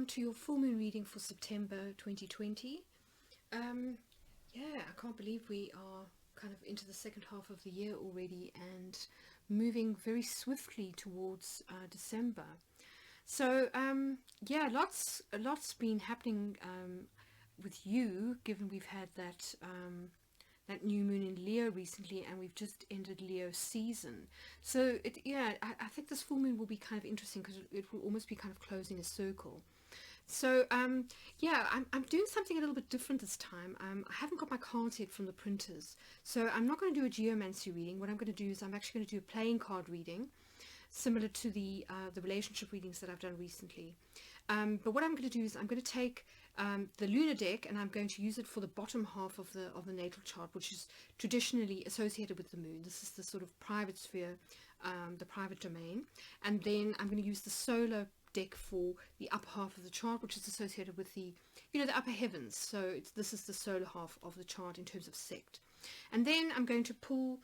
on to your full moon reading for September 2020. Yeah, I can't believe we are kind of into the second half of the year already and moving very swiftly towards December. So yeah, a lot's been happening with you, given we've had that that new moon in Leo recently, and we've just ended Leo season. So I think this full moon will be kind of interesting because it will almost be kind of closing a circle. So yeah, I'm doing something a little bit different this time. I haven't got my cards yet from the printers, so I'm not going to do a geomancy reading. What I'm going to do is I'm actually going to do a playing card reading, similar to the relationship readings that I've done recently. But what I'm going to do is I'm going to take the lunar deck, and I'm going to use it for the bottom half of the natal chart, which is traditionally associated with the moon. This is the sort of private sphere, the private domain. And then I'm going to use the solar deck for the upper half of the chart, which is associated with the upper heavens. So this is the solar half of the chart in terms of sect. And then I'm going to pull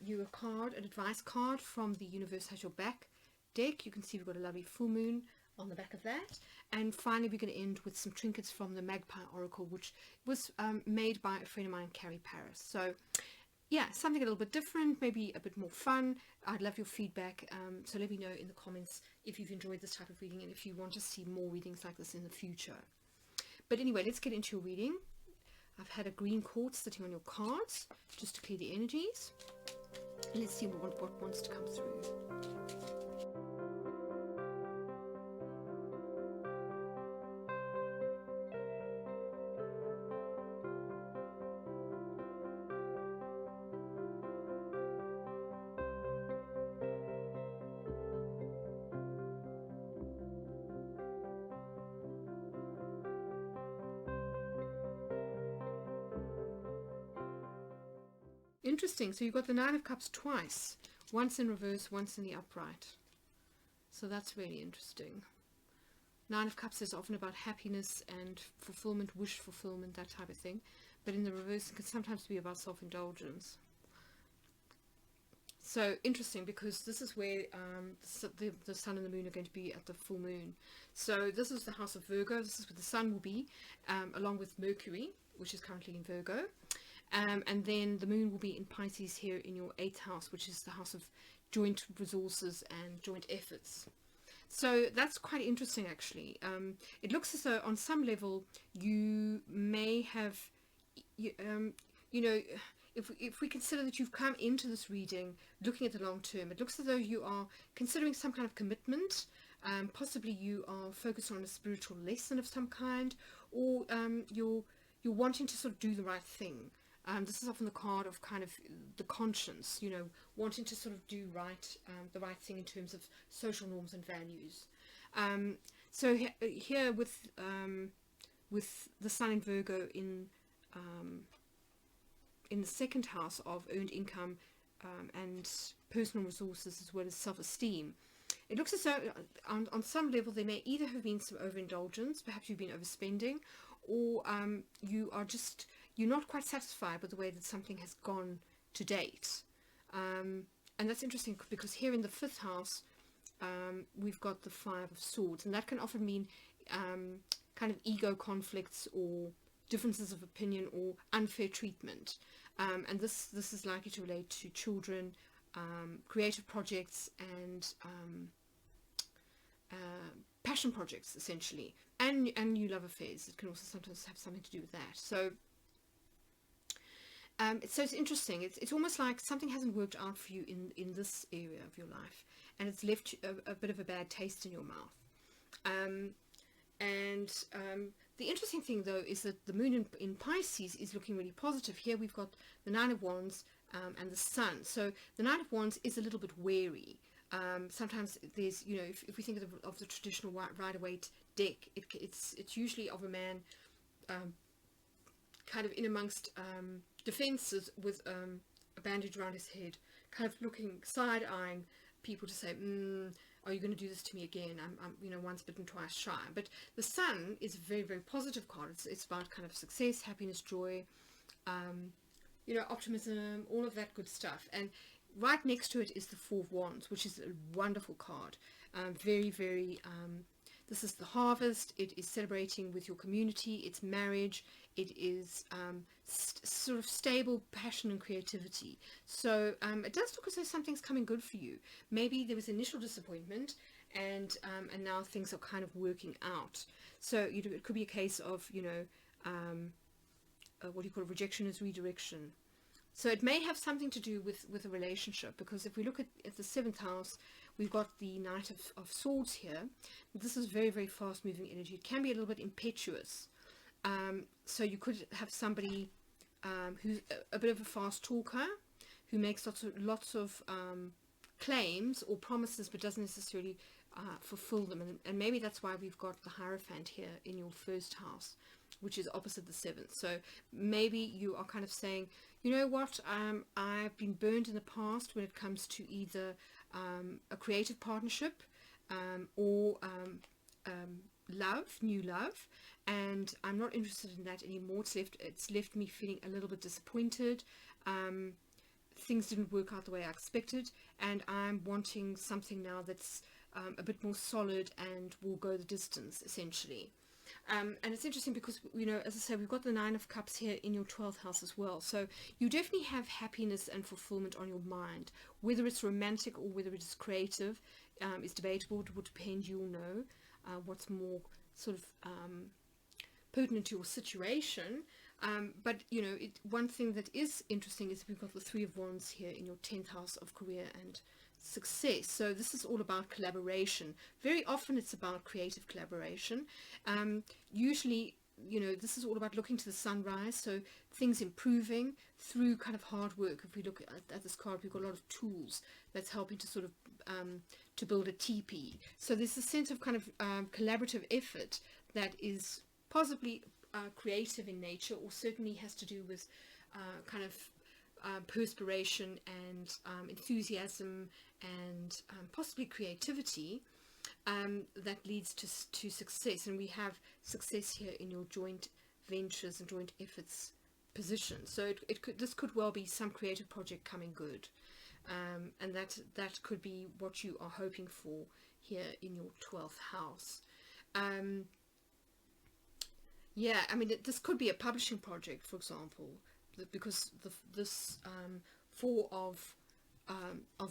you a card, an advice card from the Universe Has Your Back deck. You can see we've got a lovely full moon on the back of that. And finally, we're going to end with some trinkets from the Magpie Oracle, which was made by a friend of mine, Carrie Paris. So yeah, something a little bit different, maybe a bit more fun. I'd love your feedback, so let me know in the comments if you've enjoyed this type of reading and if you want to see more readings like this in the future. But anyway, let's get into your reading. I've had a green quartz sitting on your cards just to clear the energies. And let's see what wants to come through. Interesting. So you've got the Nine of Cups twice, once in reverse, once in the upright. So that's really interesting. Nine of Cups is often about happiness and fulfillment, wish fulfillment, that type of thing. But in the reverse, it can sometimes be about self-indulgence. So interesting, because this is where the sun and the moon are going to be at the full moon. So this is the house of Virgo. This is where the sun will be, along with Mercury, which is currently in Virgo. And then the moon will be in Pisces here in your 8th house, which is the house of joint resources and joint efforts. So that's quite interesting, actually. It looks as though on some level you may have, if we consider that you've come into this reading looking at the long term, it looks as though you are considering some kind of commitment. Possibly you are focused on a spiritual lesson of some kind, or you're wanting to sort of do the right thing. This is often the card of kind of the conscience, wanting to sort of do the right thing in terms of social norms and values. So here with the sun in Virgo in the 2nd house of earned income and personal resources, as well as self-esteem, it looks as though on some level there may either have been some overindulgence, perhaps you've been overspending, or you're not quite satisfied with the way that something has gone to date. And that's interesting because here in the 5th house, we've got the 5 of Swords, and that can often mean kind of ego conflicts or differences of opinion or unfair treatment. And this is likely to relate to children, creative projects, and passion projects, essentially, and new love affairs. It can also sometimes have something to do with that. So it's interesting. It's almost like something hasn't worked out for you in this area of your life, and it's left a bit of a bad taste in your mouth. The interesting thing, though, is that the moon in Pisces is looking really positive. Here we've got the Nine of Wands and the Sun. So the Nine of Wands is a little bit wary. Sometimes there's, if we think of the traditional Rider-Waite deck, it's usually of a man kind of in amongst defenses with a bandage around his head, kind of looking, side-eyeing people to say, are you going to do this to me again? I'm once bitten, twice shy. But the Sun is a very, very positive card. It's about kind of success, happiness, joy, optimism, all of that good stuff. And right next to it is the Four of Wands, which is a wonderful card. Very, very This is the harvest. It is celebrating with your community. It's marriage. It is sort of stable passion and creativity. So it does look as though something's coming good for you. Maybe there was initial disappointment, and now things are kind of working out. So it could be a case of, what do you call it? Rejection is redirection. So it may have something to do with a relationship, because if we look at the 7th house, we've got the Knight of Swords here. This is very, very fast moving energy. It can be a little bit impetuous. So you could have somebody who's a bit of a fast talker, who makes lots of claims or promises, but doesn't necessarily fulfill them. And maybe that's why we've got the Hierophant here in your 1st house, which is opposite the 7th. So maybe you are kind of saying, you know what, I've been burned in the past when it comes to either a creative partnership or new love, and I'm not interested in that anymore. It's left me feeling a little bit disappointed. Things didn't work out the way I expected, and I'm wanting something now that's a bit more solid and will go the distance, essentially. And it's interesting because, as I say, we've got the 9 of Cups here in your 12th house as well. So you definitely have happiness and fulfillment on your mind. Whether it's romantic or whether it is creative is debatable. It will depend. You'll know what's more sort of pertinent to your situation. But, one thing that is interesting is we've got the 3 of Wands here in your 10th house of career and success. So this is all about collaboration. Very often it's about creative collaboration. Usually, this is all about looking to the sunrise, so things improving through kind of hard work. If we look at this card, we've got a lot of tools that's helping to sort of to build a teepee. So there's a sense of kind of collaborative effort that is possibly creative in nature, or certainly has to do with kind of perspiration and enthusiasm and possibly creativity that leads to success. And we have success here in your joint ventures and joint efforts position. So this could well be some creative project coming good, and that could be what you are hoping for here in your 12th house. Yeah, I mean, this could be a publishing project, for example, because this 4 of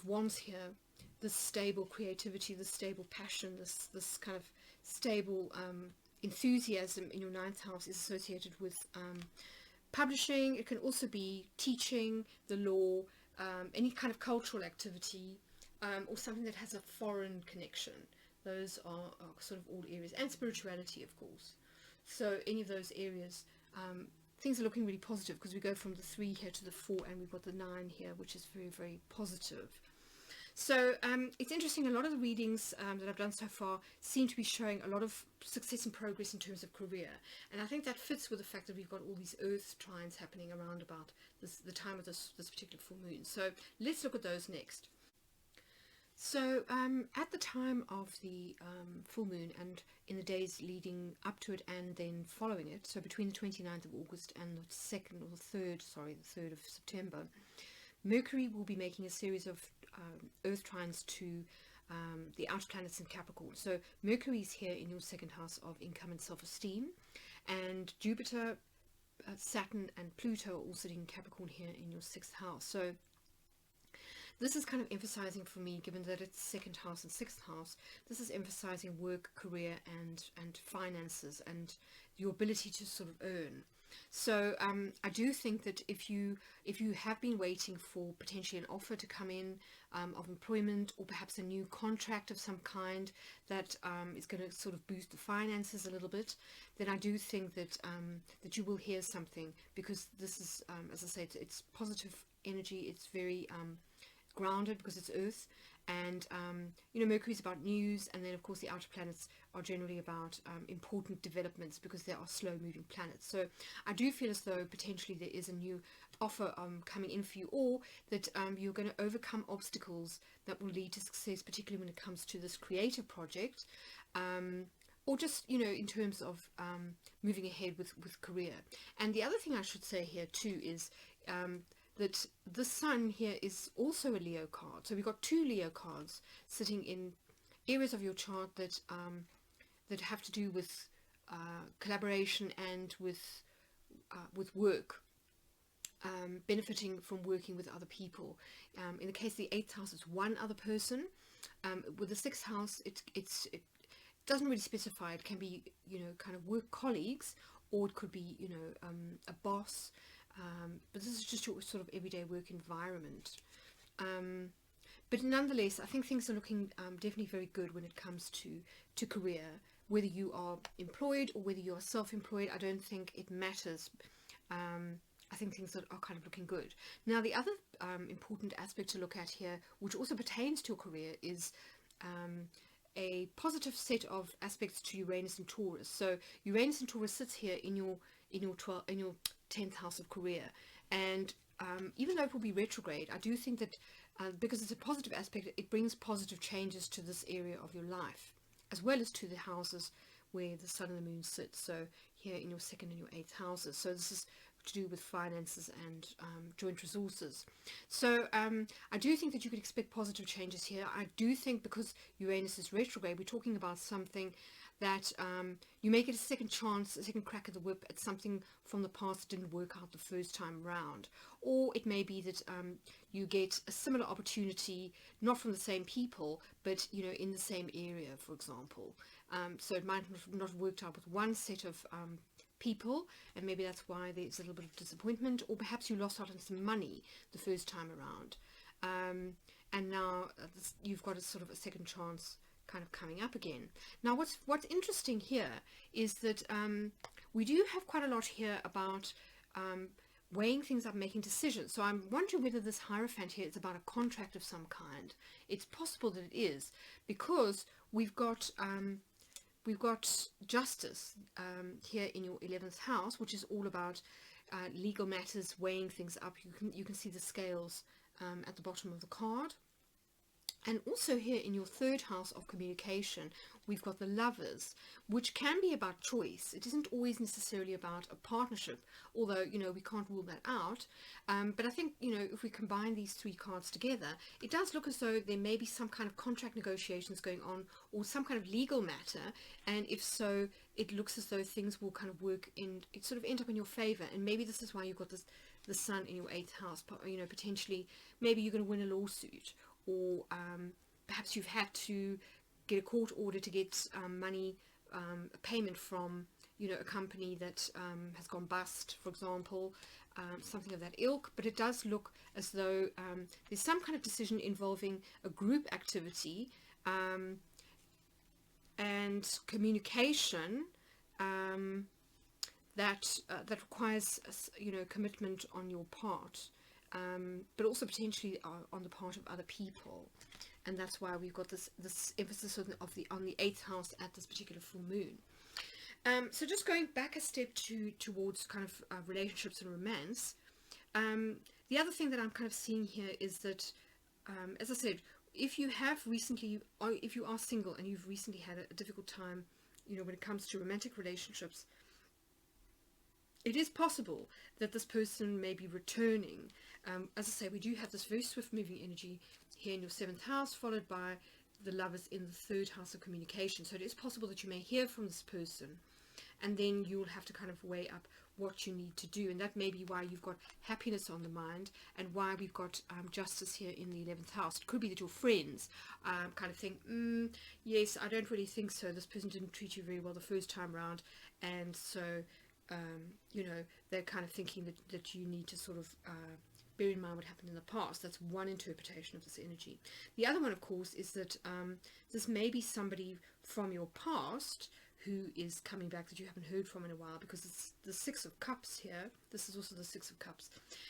Wands here, this stable creativity, this stable passion, this kind of stable enthusiasm in your 9th house is associated with publishing. It can also be teaching, the law, any kind of cultural activity, or something that has a foreign connection. Those are sort of all areas, and spirituality, of course. So any of those areas, things are looking really positive, because we go from the 3 here to the 4, and we've got the 9 here, which is very, very positive. So it's interesting, a lot of the readings that I've done so far seem to be showing a lot of success and progress in terms of career. And I think that fits with the fact that we've got all these earth trines happening around about the time of this particular full moon. So let's look at those next. So at the time of the full moon, and in the days leading up to it and then following it, so between the 29th of August and the 2nd or the 3rd of September, Mercury will be making a series of earth trines to the outer planets in Capricorn. So Mercury is here in your 2nd house of income and self-esteem, and Jupiter, Saturn and Pluto are all sitting in Capricorn here in your 6th house. So this is kind of emphasizing for me, given that it's 2nd house and 6th house, this is emphasizing work, career and finances and your ability to sort of earn. So I do think that if you have been waiting for potentially an offer to come in of employment, or perhaps a new contract of some kind that is going to sort of boost the finances a little bit, then I do think that that you will hear something, because this is, as I say, it's positive energy. It's very grounded because it's Earth, and Mercury is about news, and then of course the outer planets are generally about important developments, because they are slow moving planets. So I do feel as though potentially there is a new offer coming in for you, or that you're going to overcome obstacles that will lead to success, particularly when it comes to this creative project, or just in terms of moving ahead with career. And the other thing I should say here too is that the Sun here is also a Leo card. So we've got 2 Leo cards sitting in areas of your chart that that have to do with collaboration and with work, benefiting from working with other people. In the case of the 8th house, it's one other person. With the 6th house, it doesn't really specify. It can be, kind of work colleagues, or it could be, a boss. But this is just your sort of everyday work environment. But nonetheless, I think things are looking definitely very good when it comes to career. Whether you are employed or whether you are self-employed, I don't think it matters. I think things are kind of looking good. Now, the other important aspect to look at here, which also pertains to your career, is a positive set of aspects to Uranus and Taurus. So Uranus and Taurus sits here in your 10th house of career, and even though it will be retrograde, I do think that because it's a positive aspect, it brings positive changes to this area of your life, as well as to the houses where the Sun and the Moon sit. So here in your 2nd and your 8th houses. So this is to do with finances and joint resources. So I do think that you could expect positive changes here. I do think because Uranus is retrograde, we're talking about something that you may get a second chance, a second crack at the whip at something from the past that didn't work out the first time round. Or it may be that you get a similar opportunity, not from the same people, but in the same area, for example. So it might not have worked out with one set of people, and maybe that's why there's a little bit of disappointment, or perhaps you lost out on some money the first time around, and now you've got a sort of a second chance kind of coming up again. Now what's interesting here is that we do have quite a lot here about weighing things up, making decisions. So I'm wondering whether this Hierophant here is about a contract of some kind. It's possible that it is, because we've got Justice here in your 11th house, which is all about legal matters, weighing things up. You can see the scales at the bottom of the card. And also here in your 3rd house of communication, we've got the Lovers, which can be about choice. It isn't always necessarily about a partnership, although, we can't rule that out. But I think, if we combine these 3 cards together, it does look as though there may be some kind of contract negotiations going on, or some kind of legal matter. And if so, it looks as though things will kind of work it sort of end up in your favor. And maybe this is why you've got the Sun in your 8th house. Potentially, maybe you're going to win a lawsuit, or perhaps you've had to get a court order to get money, a payment from a company that has gone bust, for example, something of that ilk. But it does look as though there's some kind of decision involving a group activity and communication that requires commitment on your part. But also potentially on the part of other people, and that's why we've got this emphasis on the 8th house at this particular full moon. So just going back a step towards kind of relationships and romance. The other thing that I'm kind of seeing here is that, as I said, if you are single and you've recently had a difficult time, when it comes to romantic relationships, it is possible that this person may be returning. As I say, we do have this very swift moving energy here in your 7th house, followed by the Lovers in the 3rd house of communication. So it is possible that you may hear from this person, and then you'll have to kind of weigh up what you need to do. And that may be why you've got happiness on the mind, and why we've got Justice here in the 11th house. It could be that your friends kind of think, yes, I don't really think so. This person didn't treat you very well the first time around, and so they're kind of thinking that you need to sort of bear in mind what happened in the past. That's one interpretation of this energy. The other one, of course, is that this may be somebody from your past who is coming back that you haven't heard from in a while, because it's the 6 of Cups here. This is also the 6 of Cups.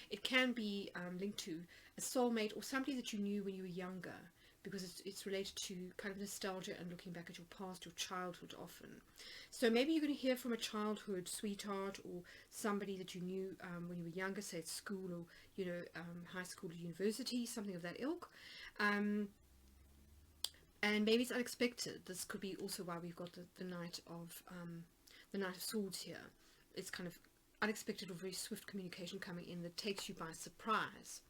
It can be linked to a soulmate or somebody that you knew when you were younger, because it's related to kind of nostalgia and looking back at your past, your childhood often. So maybe you're going to hear from a childhood sweetheart, or somebody that you knew when you were younger, say at school, or high school or university, something of that ilk. And maybe it's unexpected. This could be also why we've got the Knight of Swords here. It's kind of unexpected or very swift communication coming in that takes you by surprise.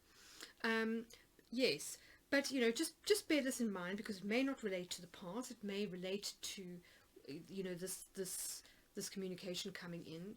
Yes. But just bear this in mind, because it may not relate to the past. It may relate to you know, this communication coming in.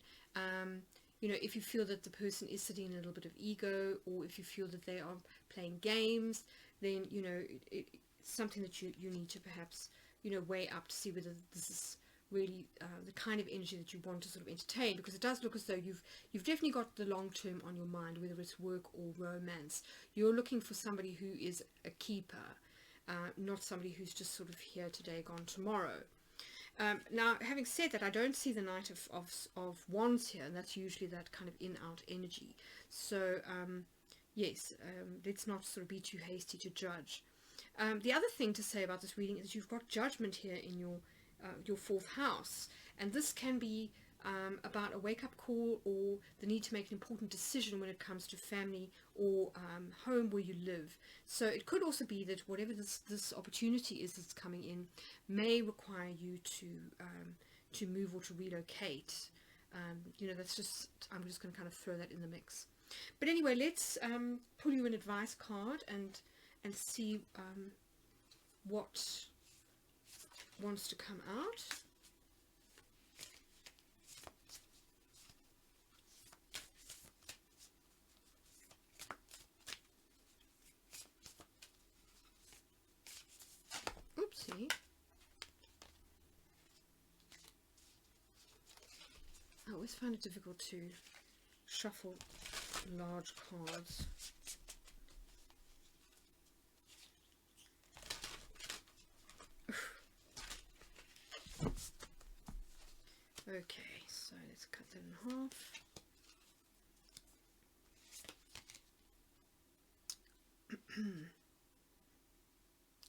You know, if you feel that the person is sitting in a little bit of ego, or if you feel that they are playing games, then, you know, it's something that you need to perhaps, you know, weigh up to see whether this is really the kind of energy that you want to sort of entertain, because it does look as though you've definitely got the long term on your mind, whether it's work or romance. You're looking for somebody who is a keeper, not somebody who's just sort of here today, gone tomorrow. Now, having said that, I don't see the Knight of Wands here, and that's usually that kind of in-out energy. So, yes, let's not sort of be too hasty to judge. The other thing to say about this reading is you've got Judgment here in your fourth house, and this can be about a wake-up call, or the need to make an important decision when it comes to family or home where you live. So it could also be that whatever this opportunity is that's coming in may require you to move or to relocate. You know, that's just, I'm just going to kind of throw that in the mix. But anyway, let's pull you an advice card and see what wants to come out. Oopsie. I always find it difficult to shuffle large cards. Okay, so let's cut that in half.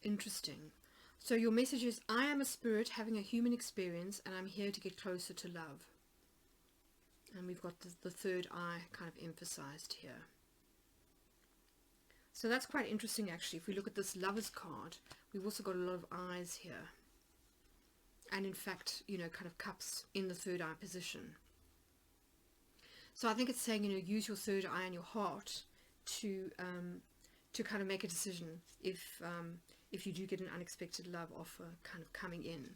Interesting. So your message is, I am a spirit having a human experience, and I'm here to get closer to love. And we've got the third eye kind of emphasized here. So that's quite interesting, actually. If we look at this Lover's card, we've also got a lot of eyes here. And in fact, you know, kind of cups in the third eye position. So I think it's saying, you know, use your third eye and your heart to kind of make a decision if you do get an unexpected love offer kind of coming in.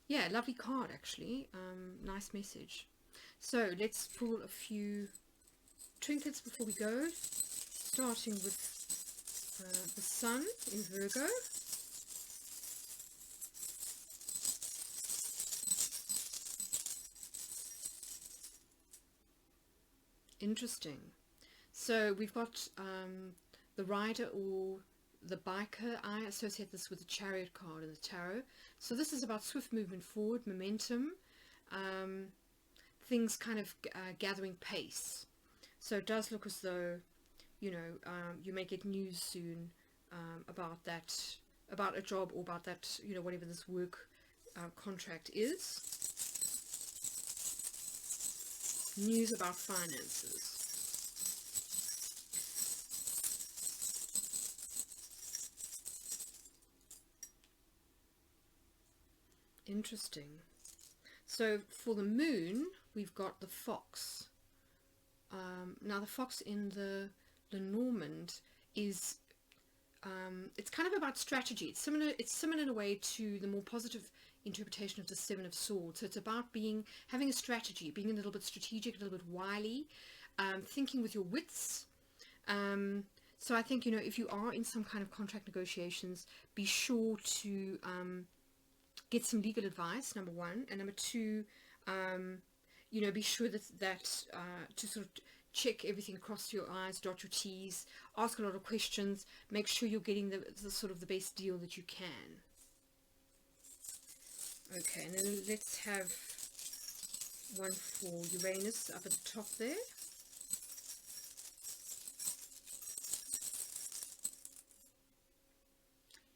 Yeah, lovely card, actually. Nice message. So let's pull a few trinkets before we go, starting with the Sun in Virgo. Interesting. So we've got the rider or the biker. I associate this with the Chariot card in the tarot. So this is about swift movement forward, momentum, things kind of gathering pace. So it does look as though, you know, you may get news soon about that, about a job, or about that, you know, whatever this work contract is. News about finances. Interesting. So for the moon, we've got the fox. Now the fox in the Lenormand is, it's kind of about strategy. It's similar in a way to the more positive interpretation of the Seven of Swords. So it's about having a strategy, being a little bit strategic, a little bit wily, thinking with your wits. So I think, you know, if you are in some kind of contract negotiations, be sure to get some legal advice, number one, and number two, you know, be sure that to sort of check everything, cross your I's, dot your T's, ask a lot of questions, make sure you're getting the sort of the best deal that you can. Okay, and then let's have one for Uranus up at the top there.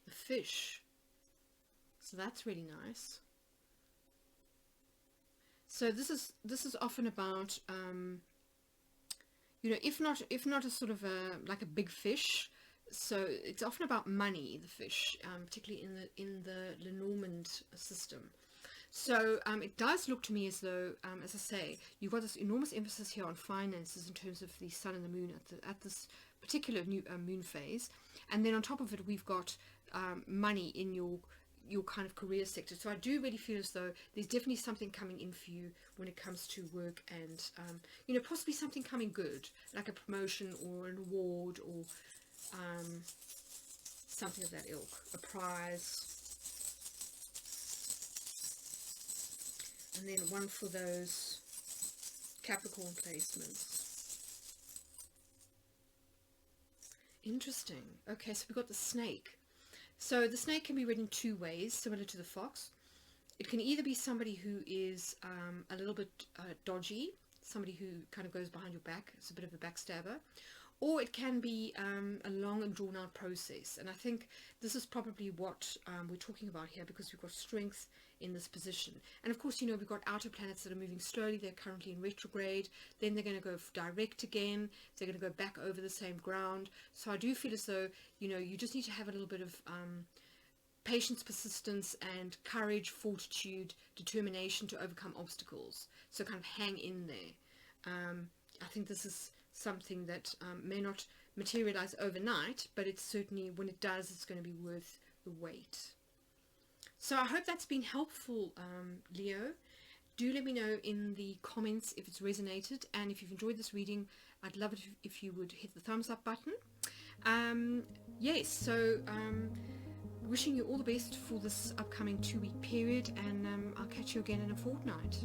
The fish. So that's really nice. So this is often about, you know, if not a sort of like a big fish. So it's often about money, the fish, particularly in the Lenormand system. So it does look to me as though, as I say, you've got this enormous emphasis here on finances in terms of the sun and the moon at this particular new moon phase, and then on top of it we've got money in your your kind of career sector. So I do really feel as though there's definitely something coming in for you when it comes to work, and you know, possibly something coming good, like a promotion or an award, or something of that ilk, a prize. And then one for those Capricorn placements. Interesting. Okay, so we've got the snake. So the snake can be read in two ways, similar to the fox. It can either be somebody who is a little bit dodgy, somebody who kind of goes behind your back, it's a bit of a backstabber, or it can be a long and drawn out process. And I think this is probably what we're talking about here, because we've got strength in this position. And of course, you know, we've got outer planets that are moving slowly. They're currently in retrograde, then they're going to go direct again, they're going to go back over the same ground. So I do feel as though, you know, you just need to have a little bit of patience, persistence, and courage, fortitude, determination to overcome obstacles. So kind of hang in there. I think this is something that may not materialize overnight, but it's certainly, when it does, it's going to be worth the wait. So I hope that's been helpful, Leo. Do let me know in the comments if it's resonated, and if you've enjoyed this reading, I'd love it if you would hit the thumbs up button. Yes, so wishing you all the best for this upcoming 2-week period, and I'll catch you again in a fortnight.